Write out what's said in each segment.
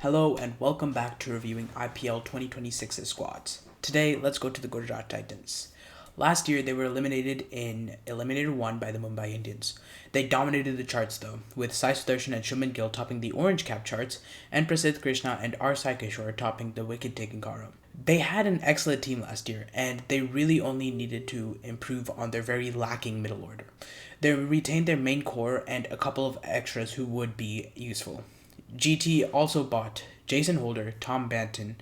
Hello and welcome back to reviewing IPL 2026's squads. Today, let's go to the Gujarat Titans. Last year, they were eliminated in Eliminator 1 by the Mumbai Indians. They dominated the charts though, with Sai Sudarshan and Shuman Gill topping the orange cap charts, and Prasidh Krishna and R. Sai Kishore topping the wicket-taking column. They had an excellent team last year, and they really only needed to improve on their very lacking middle order. They retained their main core and a couple of extras who would be useful. GT also bought Jason Holder, Tom Banton,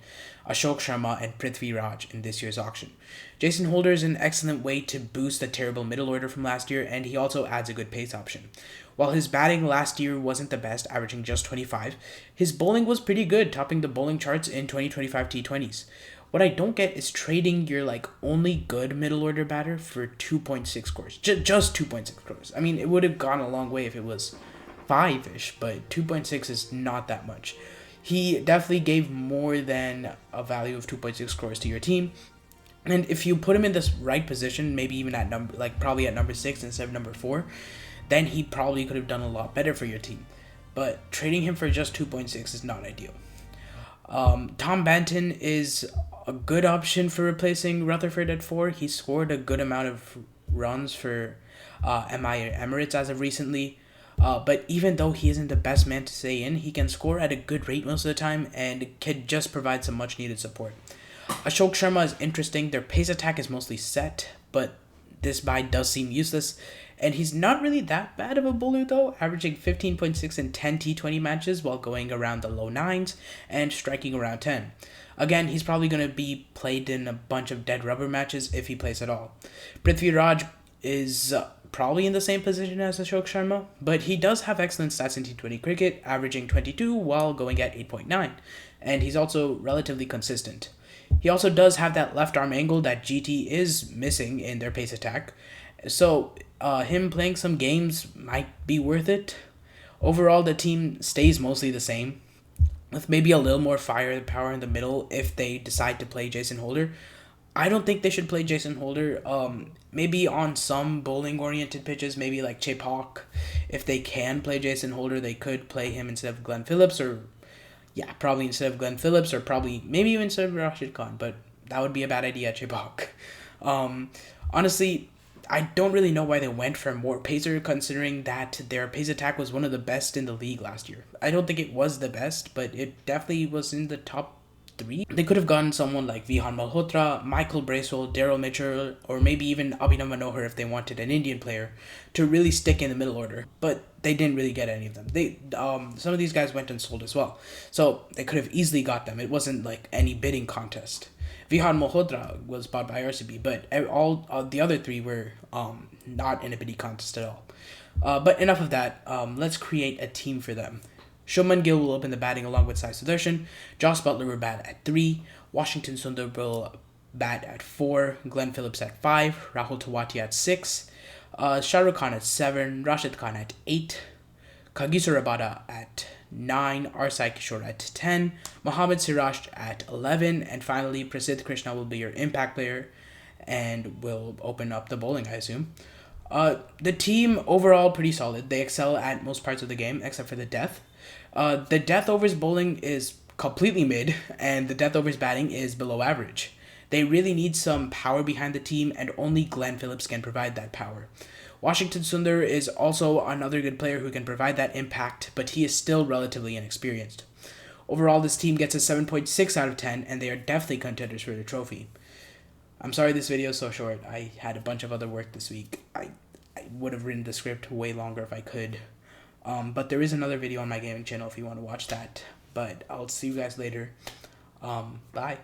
Ashok Sharma, and Prithvi Raj in this year's auction. Jason Holder is an excellent way to boost the terrible middle order from last year, and he also adds a good pace option. While his batting last year wasn't the best, averaging just 25, his bowling was pretty good, topping the bowling charts in 2025 T20s. What I don't get is trading your only good middle order batter for 2.6 scores. Just 2.6 scores. I mean, it would have gone a long way if it was 5-ish, but 2.6 is not that much. He definitely gave more than a value of 2.6 scores to your team. And if you put him in this right position, maybe even at probably at number 6 instead of number 4, then he probably could have done a lot better for your team. But trading him for just 2.6 is not ideal. Tom Banton is a good option for replacing Rutherford at 4. He scored a good amount of runs for MI Emirates as of recently. But even though he isn't the best man to stay in, he can score at a good rate most of the time and can just provide some much needed support. Ashok Sharma is interesting. Their pace attack is mostly set, but this buy does seem useless. And he's not really that bad of a bowler though, averaging 15.6 in 10 T20 matches while going around the low 9s and striking around 10. Again, he's probably going to be played in a bunch of dead rubber matches if he plays at all. Prithvi Raj is probably in the same position as Ashok Sharma, but he does have excellent stats in T20 cricket, averaging 22 while going at 8.9, and he's also relatively consistent. He also does have that left arm angle that GT is missing in their pace attack, so him playing some games might be worth it. Overall, the team stays mostly the same, with maybe a little more firepower in the middle if they decide to play Jason Holder. I don't think they should play Jason Holder. Maybe on some bowling-oriented pitches, maybe like Chepauk. If they can play Jason Holder, they could play him instead of Glenn Phillips, probably instead of Glenn Phillips, or probably maybe even instead of Rashid Khan. But that would be a bad idea, Chepauk. Honestly, I don't really know why they went for more pacer, considering that their pace attack was one of the best in the league last year. I don't think it was the best, but it definitely was in the top 3. They could have gotten someone like Vihan Malhotra, Michael Bracewell, Daryl Mitchell, or maybe even Abhinav Manohar if they wanted an Indian player to really stick in the middle order. But they didn't really get any of them. Some of these guys went and sold as well, so they could have easily got them. It wasn't like any bidding contest. Vihan Malhotra was bought by RCB, but all the other 3 were not in a bidding contest at all. But enough of that. Let's create a team for them. Shuman Gill will open the batting along with Sai Sudarshan. Joss Butler will bat at 3. Washington Sundar will bat at 4. Glenn Phillips at 5. Rahul Tewati at 6. Shah Rukh Khan at 7. Rashid Khan at 8. Kagiso Rabada at 9. R. Sai Kishore at 10. Mohammad Siraj at 11. And finally, Prasidh Krishna will be your impact player and will open up the bowling, I assume. The team overall pretty solid. They excel at most parts of the game except for the death. The death overs bowling is completely mid, and the death overs batting is below average. They really need some power behind the team, and only Glenn Phillips can provide that power. Washington Sundar is also another good player who can provide that impact, but he is still relatively inexperienced. Overall, this team gets a 7.6 out of 10, and they are definitely contenders for the trophy. I'm sorry this video is so short. I had a bunch of other work this week. I would have written the script way longer if I could. But there is another video on my gaming channel if you want to watch that. But I'll see you guys later. Bye.